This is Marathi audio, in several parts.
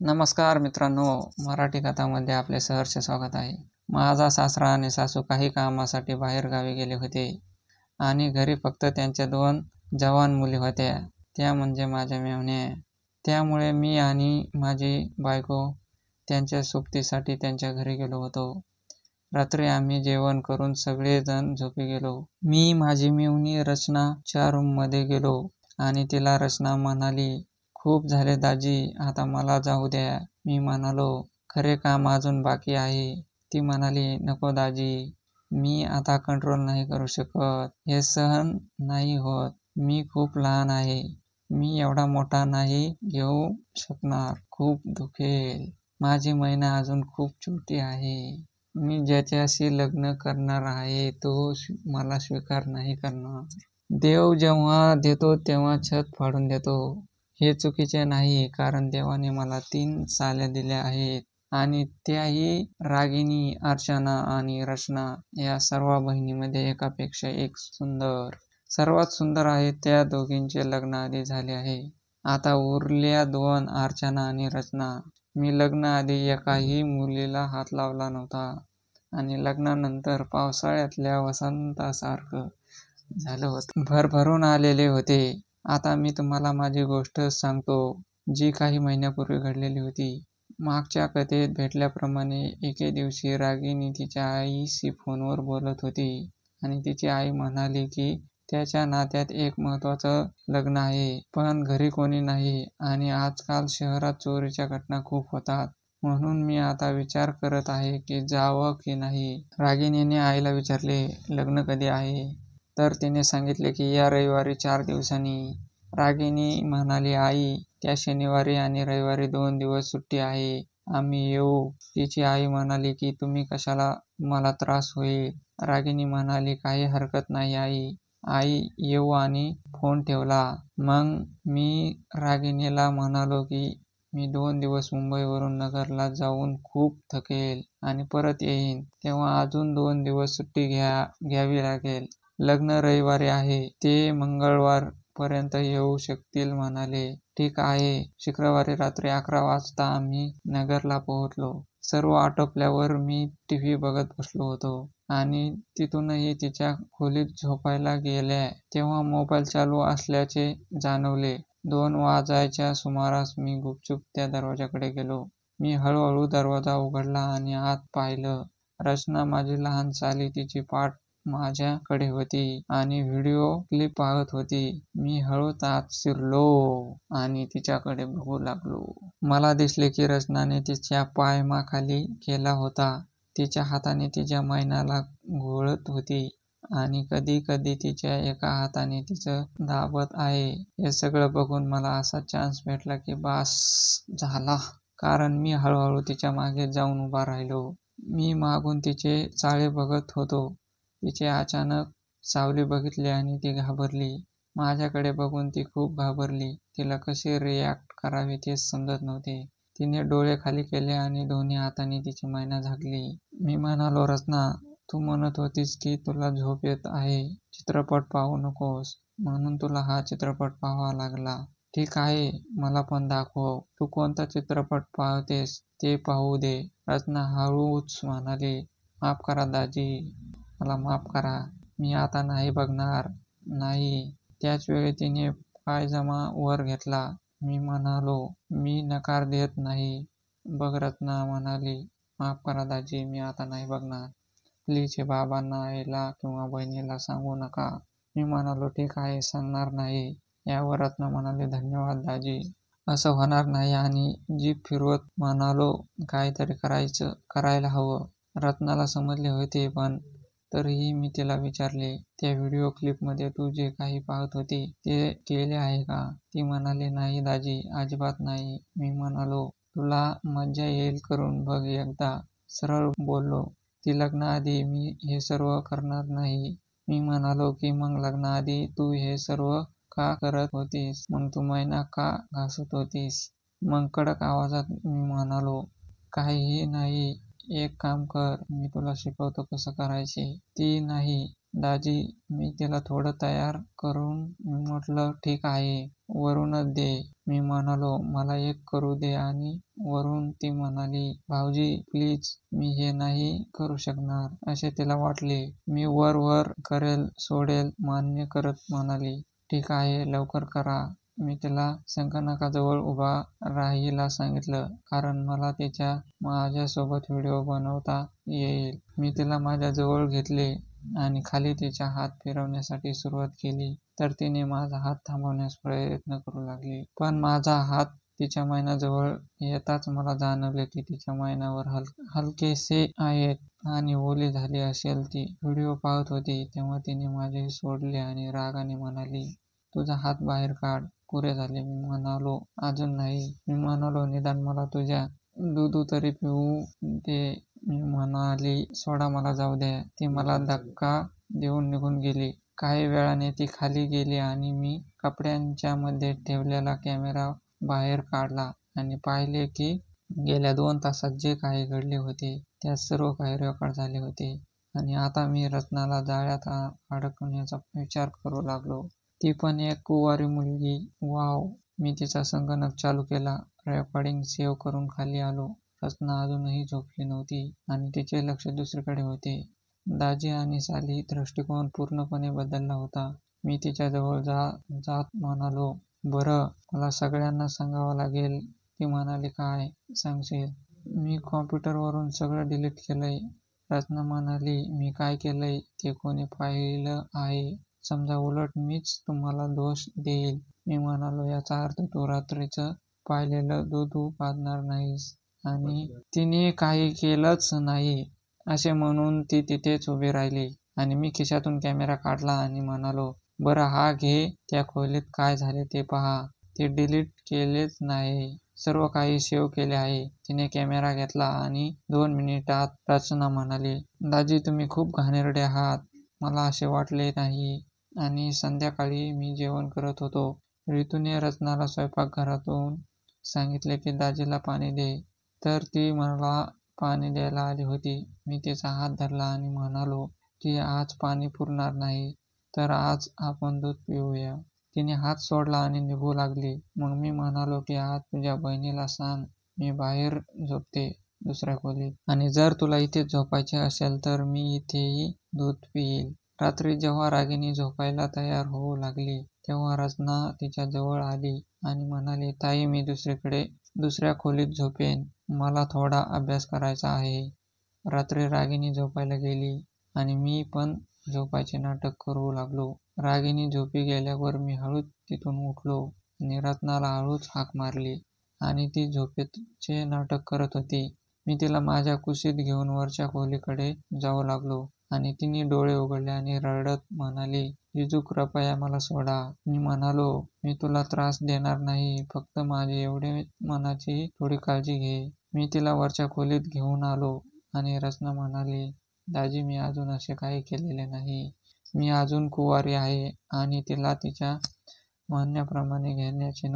नमस्कार मित्रांनो, मराठी कथामध्ये आपले सहर्ष स्वागत आहे. माझा सासरा आणि सासू काही कामासाठी बाहेरगावी गेले होते आणि घरी फक्त त्यांच्या 2 जवान मुली होत्या, त्या म्हणजे माझ्या मेव्हण्या. त्यामुळे मी आणि माझी बायको त्यांच्या सोबतीसाठी त्यांच्या घरी गेलो होतो. रात्री आम्ही जेवण करून सगळेजण झोपी गेलो. मी, माझी मेव्हणी रचनाच्या रूममध्ये गेलो आणि तिला रचना म्हणाली, "खूप झाले दाजी, आता मला जाऊ द्या." मी म्हणालो, "खरे काम अजून बाकी आहे." ती म्हणाली, "नको दाजी, मी आता कंट्रोल नाही करू शकत. हे सहन नाही होत. मी खूप लहान आहे. मी एवढा मोठा नाही घेऊ शकणार. खूप दुखेल. माझी मैना अजून खूप छोटी आहे. मी ज्याच्याशी लग्न करणार आहे तो मला स्वीकार नाही करणार. देव जेव्हा देतो तेव्हा छत फाडून देतो. हे चुकीचे नाही, कारण देवाने मला 3 साल्या दिल्या आहेत आणि त्याही रागिनी, अर्चना आणि रचना या सर्व बहिणींमध्ये एकापेक्षा एक सुंदर. सर्वात सुंदर आहे त्या दोघींचे लग्न आधी झाले आहे. आता उरल्या 2, अर्चना आणि रचना. मी लग्नाआधी एकाही मुलीला हात लावला नव्हता आणि लग्नानंतर पावसाळ्यातल्या वसंतासारखं झालं होतं. भरभरून आलेले होते. आता मी तुम्हाला माझी गोष्ट सांगतो, जी काही महिन्यापूर्वी घडलेली होती. मागच्या कथेत भेटल्याप्रमाणे एके दिवशी रागिनी तिच्या आईशी फोनवर बोलत होती आणि तिची आई म्हणाली की त्याच्या नात्यात एक महत्त्वाचं लग्न आहे, पण घरी कोणी नाही आणि आजकाल शहरात चोरीच्या घटना खूप होतात. म्हणून मी आता विचार करत आहे की जावं की नाही. रागिनीने आईला विचारले, "लग्न कधी आहे?" तर तिने सांगितले की या रविवारी 4 दिवसांनी. रागिनी म्हणाली, "आई, त्या शनिवारी आणि रविवारी 2 दिवस सुट्टी आहे. आम्ही येऊ." तिची आई म्हणाली की तुम्ही कशाला, मला त्रास होईल. रागिनी म्हणाली, "काही हरकत नाही आई." आई येऊ आणि फोन ठेवला. मग मी रागिनीला म्हणालो की मी 2 दिवस मुंबईवरून नगरला जाऊन खूप थकेल आणि परत येईन, तेव्हा अजून 2 दिवस सुट्टी घ्यावी लागेल. लग्न रविवारी आहे, ते मंगळवार पर्यंत येऊ शकतील म्हणाले. ठीक आहे. शुक्रवारी रात्री 11 वाजता आम्ही नगरला पोहोचलो. सर्व आटोपल्यावर मी टीव्ही बघत बसलो होतो आणि तिथूनही तिच्या खोलीत झोपायला गेल्या तेव्हा मोबाईल चालू असल्याचे जाणवले. 2 वाजायच्या सुमारास मी गुपचूप त्या दरवाजाकडे गेलो. मी हळूहळू दरवाजा उघडला आणि आत पाहिलं. रचना, माझी लहान साली, तिची पाठ माझ्याकडे होती आणि व्हिडिओ क्लिप पाहत होती. मी हळूच आत शिरलो आणि तिच्याकडे बघू लागलो. मला दिसले की रचनाने तिच्या पायमाखाली केला होता. तिच्या हाताने तिच्या मैनाला घोळत होती आणि कधी कधी तिच्या एका हाताने तिचं दाबत आहे. हे सगळं बघून मला असा चान्स भेटला की बास झाला, कारण मी हळूहळू तिच्या मागे जाऊन उभा राहिलो. मी मागून तिचे चाळे बघत होतो. तिचे अचानक सावली बघितली आणि ती घाबरली. माझ्याकडे बघून ती खूप घाबरली. तिला कसे रिॲक्ट करावे तेच समजत नव्हते. तिने डोळे खाली केले आणि दोन्ही हातांनी तिची मैना झाकली. मी म्हणालो, "रचना, तू म्हणत होतीस की तुला झोप येत आहे, चित्रपट पाहू नकोस, म्हणून तुला हा चित्रपट पाहावा लागला. ठीक आहे, मला पण दाखव. तू कोणता चित्रपट पाहतेस ते पाहू दे." रचना हळूच म्हणाली, "माफ करा दाजी, मला माफ करा. मी आता नाही बघणार." "नाही." त्याच वेळी तिने पायजमा वर घेतला. मी म्हणालो, "मी नकार देत नाही." "बघ." रचना म्हणाली, "माफ करा दाजी, मी आता नाही बघणार. प्लीज हे बाबांना, आईला किंवा बहिणीला सांगू नका." मी म्हणालो, "ठीक आहे, सांगणार नाही." यावर रत्ना म्हणाली, "धन्यवाद दाजी. असं होणार नाही." आणि जीभ फिरवत म्हणालो, "काहीतरी करायला हवं." रत्नाला समजले होते, पण तरीही मी तिला विचारले, "त्या व्हिडिओ क्लिपमध्ये तू जे काही पाहत होती ते केले आहे का?" ती म्हणाली, "नाही दाजी, अजिबात नाही." मी म्हणालो, "तुला मज्जा येईल, करून बघ एकदा." सरळ बोललो. ती, "लग्नाआधी मी हे सर्व करणार नाही." मी म्हणालो की मग लग्नाआधी तू हे सर्व का करत होतीस? मग तू मैना का घासत होतीस? मग कडक आवाजात मी म्हणालो, "काहीही नाही, एक काम कर, मी तुला शिकवतो कसं करायचे." ती, "नाही, दाजी, मी तिला थोडं तयार करून म्हटलं, ठीक आहे, वरूनच दे. मी म्हणालो, मला एक करू दे. आणि वरून ती म्हणाली, भाऊजी प्लीज, मी हे नाही करू शकणार असे तिला वाटले. मी वर करेल, सोडेल मान्य करत म्हणाली, ठीक आहे, लवकर करा. मी तिला संगणकाजवळ उभा राहायला सांगितलं, कारण मला माझ्यासोबत व्हिडिओ बनवता येईल. मी तिला माझ्याजवळ घेतले आणि खाली तिचा हात फिरवण्यासाठी सुरुवात केली, तर तिने माझा हात थांबवण्यास प्रयत्न करू लागली. पण माझा हात तिच्या मैनाजवळ येताच मला जाणवले की तिच्या मैनावर हलकेसे आहेत आणि ओली झाली असेल. ती व्हिडिओ पाहत होती तेव्हा तिने माझे सोडले आणि रागाने म्हणाली, तुझा हात बाहेर काढ, पुरे झाले. मी म्हणालो, अजून नाही. मी म्हणालो, निदान मला तुझ्या दूध तरी पिऊ दे. मी म्हणाली, सोडा, मला जाऊ द्या. ती मला धक्का देऊन निघून गेली. काही वेळाने ती खाली गेली आणि मी कपड्यांच्या मध्ये ठेवलेला कॅमेरा बाहेर काढला आणि पाहिले की गेल्या 2 तासात जे काही घडले होते त्यात सर्व काही रेकॉर्ड झाले होते. आणि आता मी रत्नाला जाळ्यात अडकवण्याचा विचार करू लागलो. ती पण एक कुवारी मुलगी. वाव. मी तिचा संगणक चालू केला, रेकॉर्डिंग सेव्ह करून खाली आलो. रत्ना अजूनही झोपली नव्हती आणि तिचे लक्ष दुसरीकडे होते. दाजी आणि साली दृष्टिकोन पूर्णपणे बदलला होता. मी तिच्याजवळ जात म्हणालो, बरं, मला सगळ्यांना सांगावं लागेल. ती म्हणाली, काय सांगशील? मी कॉम्प्युटरवरून सगळं डिलीट केलंय. रत्ना म्हणाली, मी काय केलंय ते कोणी पाहिलं आहे? समजा उलट मीच तुम्हाला दोष देईल. मी म्हणालो, याचा अर्थ तू रात्रीचं पाहिलेलं दूध पाजणार नाहीस आणि तिने काही केलंच नाही असे म्हणून ती तिथेच उभी राहिली आणि मी खिशातून कॅमेरा काढला आणि म्हणालो, बरं, हा घे, त्या खोलीत काय झाले ते पहा. ते डिलीट केलेच नाही, सर्व काही सेव्ह केले आहे. तिने कॅमेरा घेतला आणि 2 मिनिटात रचना म्हणाली, दाजी, तुम्ही खूप घाणेरडे आहात. मला असे वाटले नाही. आणि संध्याकाळी मी जेवण करत होतो. ऋतूने रचनाला स्वयंपाकघरातून सांगितले की दाजीला पाणी दे, तर ती मला पाणी द्यायला आली होती. मी तिचा हात धरला आणि म्हणालो की आज पाणी पुरणार नाही, तर आज आपण दूध पिऊया. तिने हात सोडला आणि निघू लागली. मग मी म्हणालो की आज तुझ्या बहिणीला सांग, मी बाहेर झोपते दुसऱ्या खोलीत, आणि जर तुला इथेच झोपायचे असेल तर मी इथेही दूध पिईल. रात्री जेव्हा रागिनी झोपायला तयार होऊ लागली तेव्हा रचना तिच्या जवळ आली आणि म्हणाली, ताई, मी दुसऱ्या खोलीत झोपेन. मला थोडा अभ्यास करायचा आहे. रात्री रागिनी झोपायला गेली आणि मी पण झोपायचे नाटक करू लागलो. रागिनी झोपी गेल्यावर मी हळूच तिथून उठलो आणि रत्नाला हळूच हाक मारली आणि ती झोपेचे नाटक करत होती. मी तिला माझ्या कुशीत घेऊन वरच्या खोलीकडे जाऊ लागलो आणि तिने डोळे उघडले आणि रडत म्हणाली, जिजू, कृपया मला सोडा. मी म्हणालो, मी तुला त्रास देणार नाही, फक्त माझी एवढे मनाची थोडी काळजी घे. मी तिला वरच्या खोलीत घेऊन आलो आणि रचना म्हणाली, दाजी, मी अजून असे काही केलेले नाही. मी अजून कुवारी आहे आणि तिला तिच्या म्हणण्याप्रमाणे घेण्याचे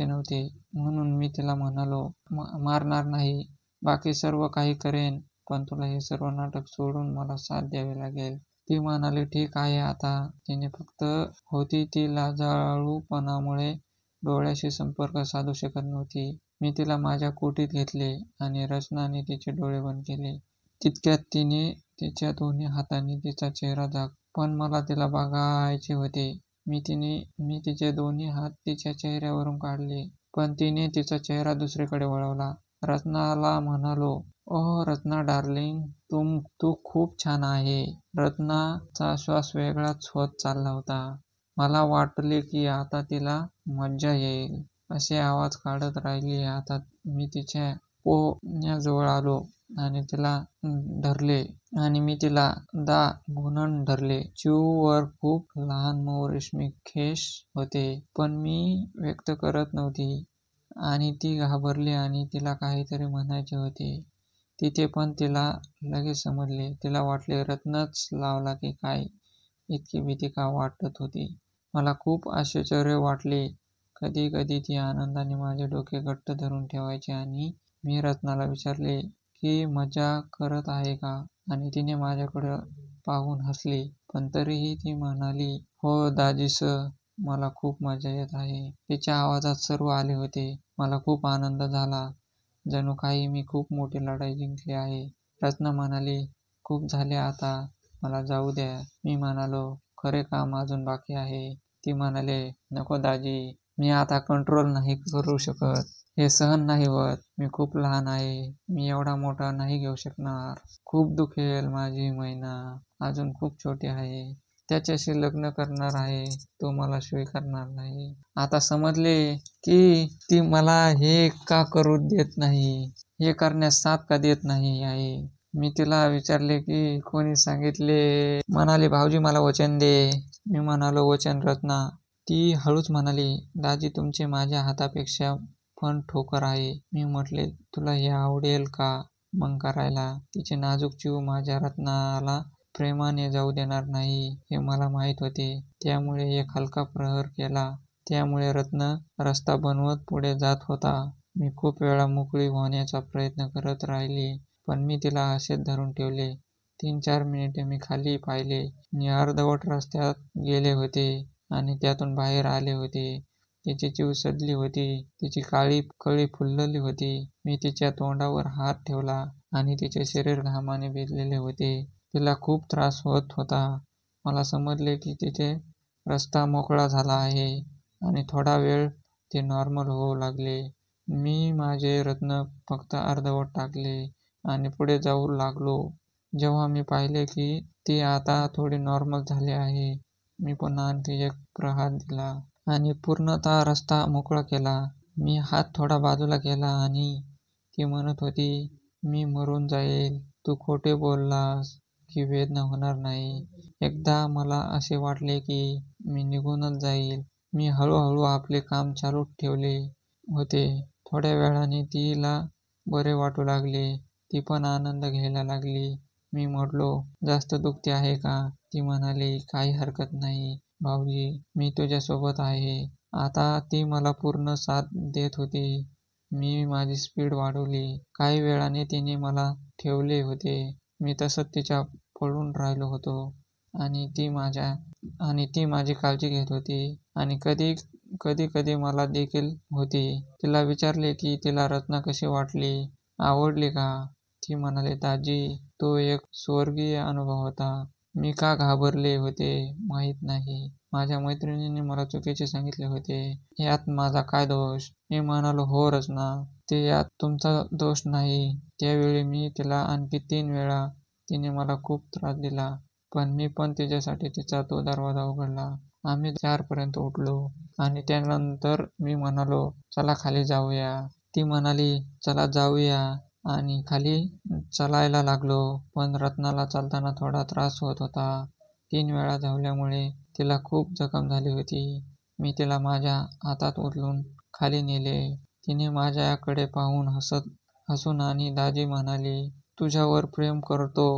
नव्हते. म्हणून मी तिला म्हणालो, मारणार नाही, बाकी सर्व काही करेन, पण तुला हे सर्व नाटक सोडून मला साथ द्यावी लागेल. ती म्हणाली, ठीक आहे. आता तिने फक्त होती ती लाजाळूपणामुळे डोळ्याशी संपर्क साधू शकत नव्हती. मी तिला माझ्या कुटीत घेतले आणि रचनाने तिचे डोळे बंद केले. तितक्यात तिने तिच्या दोन्ही हातांनी तिचा चेहरा पण मला तिला बघायचे होते. मी तिचे दोन्ही हात तिच्या चेहऱ्यावरून काढले, पण तिने तिचा चेहरा दुसरीकडे वळवला. रत्नाला म्हणालो, ओह रत्ना डार्लिंग, तू खूप छान आहे. रत्नाचा श्वास वेगळाच होत चालला होता. मला वाटले की आता तिला मज्जा येईल असे आवाज काढत राहिली. आता मी तिच्या पोहण्याजवळ आलो आणि तिला धरले आणि मी तिला गुणन धरले. चिऊवर खूप लहान मऊ रेशमी केस होते, पण मी व्यक्त करत नव्हती आणि ती घाबरली आणि तिला काहीतरी म्हणायचे होते. तिथे पण तिला लगेच समजले. तिला वाटले रत्नच लावला की काय, इतकी भीती का वाटत होती. मला खूप आश्चर्य वाटले. कधी कधी ती आनंदाने माझे डोके घट्ट धरून ठेवायची आणि मी रत्नाला विचारले ही मजा करत आहे का? आणि तिने माझ्याकडे पाहून हसली. पण तरीही ती म्हणाली, हो दाजीसं, मला खूप मजा येत आहे. तिच्या आवाजात सर्व आले होते. मला खूप आनंद झाला. जणू काही मी खूप मोठी लढाई जिंकली आहे. रत्ना म्हणाली, खूप झाले आता, मला जाऊ द्या. मी म्हणालो, खरे काम अजून बाकी आहे. ती म्हणाले, नको दाजी, मी आता कंट्रोल नाही करू शकत. हे सहन नाही होत. मी खूप लहान आहे. मी एवढा मोठा नाही घेऊ शकणार. खूप दुखेल. माझी मैना अजून खूप छोटी आहे. त्याच्याशी लग्न करणार आहे. तो मला स्वीकारणार नाही. आता समजले की ती मला हे का करू देत नाही, हे करण्यास साथ का देत नाही आहे. मी तिला विचारले की कोणी सांगितले. म्हणाली, भाऊजी मला वचन दे. मी म्हणालो, वचन रत्ना. ती हळूच म्हणाली, दाजी तुमचे माझ्या हातापेक्षा पण ठोकर आहे. मी म्हटले, तुला हे आवडेल का मग करायला? तिचे नाजूक जीव माझ्या रत्नाला प्रेमाने जाऊ देणार नाही हे मला माहीत होते. त्यामुळे एक हलका प्रहार केला. त्यामुळे रत्न रस्ता बनवत पुढे जात होता. मी खूप वेळा मोकळी होण्याचा प्रयत्न करत राहिली, पण मी तिला असेच धरून ठेवले. 3-4 मिनिटे मी खाली पाहिले. मी अर्धवट रस्त्यात गेले होते आणि त्यातून बाहेर आले होते. तिची जीव सडली होती. तिची काळी कळी फुलली होती. मी तिच्या तोंडावर हात ठेवला आणि तिचे शरीर घामाने भिजलेले होते. तिला खूप त्रास होत होता. मला समजले की तिचे रस्ता मोकळा झाला आहे आणि थोडा वेळ ते नॉर्मल होऊ लागले. मी माझे रत्न फक्त अर्धवट टाकले आणि पुढे जाऊ लागलो. जेव्हा मी पाहिले की ती आता थोडी नॉर्मल झाली आहे, मी पुन्हा आणखी एक प्रहार दिला आणि पूर्णतः रस्ता मोकळा केला. मी हात थोडा बाजूला केला आणि ती म्हणत होती, मी मरून जाईल. तू खोटे बोललास की वेदना होणार नाही. एकदा मला असे वाटले की मी निघूनच जाईल. मी हळूहळू आपले काम चालू ठेवले होते. थोड्या वेळाने तिला बरे वाटू लागले. ती पण आनंद घ्यायला लागली. मी म्हटलो, जास्त दुखते आहे का? ती म्हणाली, काही हरकत नाही भाऊजी, मी तुझ्यासोबत आहे. आता ती मला पूर्ण साथ देत होती. मी माझी स्पीड वाढवली. काही वेळाने तिने मला ठेवले होते. मी तसंच तिच्या पळून राहिलो होतो आणि ती माझी काळजी घेत होती आणि कधी कधी मला देखील होती. तिला विचारले की तिला रत्ना कशी वाटली, आवडली का? ती म्हणाली, दाजी, तो एक स्वर्गीय अनुभव होता. मी का घाबरले होते माहीत नाही. माझ्या मैत्रिणीने मला चुकीचे सांगितले होते. यात माझा काय दोष? मी म्हणालो, हो रचना, ते यात तुमचा दोष नाही. त्यावेळी मी तिला आणखी 3 वेळा तिने मला खूप त्रास दिला, पण मी पण तिच्यासाठी तिचा तो दरवाजा उघडला. आम्ही 4 पर्यंत उठलो आणि त्यानंतर मी म्हणालो, चला खाली जाऊया. ती म्हणाली, चला जाऊया आणि खाली चालायला लागलो. पण रत्नाला चालताना थोडा त्रास होत होता. 3 वेळा धावल्यामुळे तिला खूप जखम झाली होती. मी तिला माझ्या हातात उचलून खाली नेले. तिने माझ्याकडे पाहून हसून आणि दाजी म्हणाली, तुझ्यावर प्रेम करतो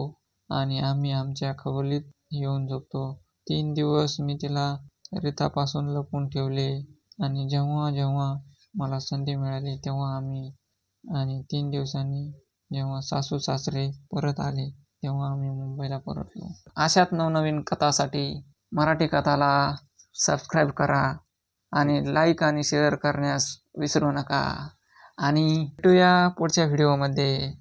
आणि आम्ही आमच्या खवलीत येऊन झोपतो. 3 दिवस मी तिला रीतापासून लपवून ठेवले आणि जेव्हा जेव्हा मला संधी मिळाली तेव्हा आणि 3 दिवसांनी जेव्हा सासू सासरे परत आले तेव्हा आम्ही मुंबईला परतलो. अशाच नवनवीन कथासाठी मराठी कथाला सबस्क्राईब करा आणि लाईक आणि शेअर करण्यास विसरू नका. आणि भेटूया पुढच्या व्हिडिओमध्ये.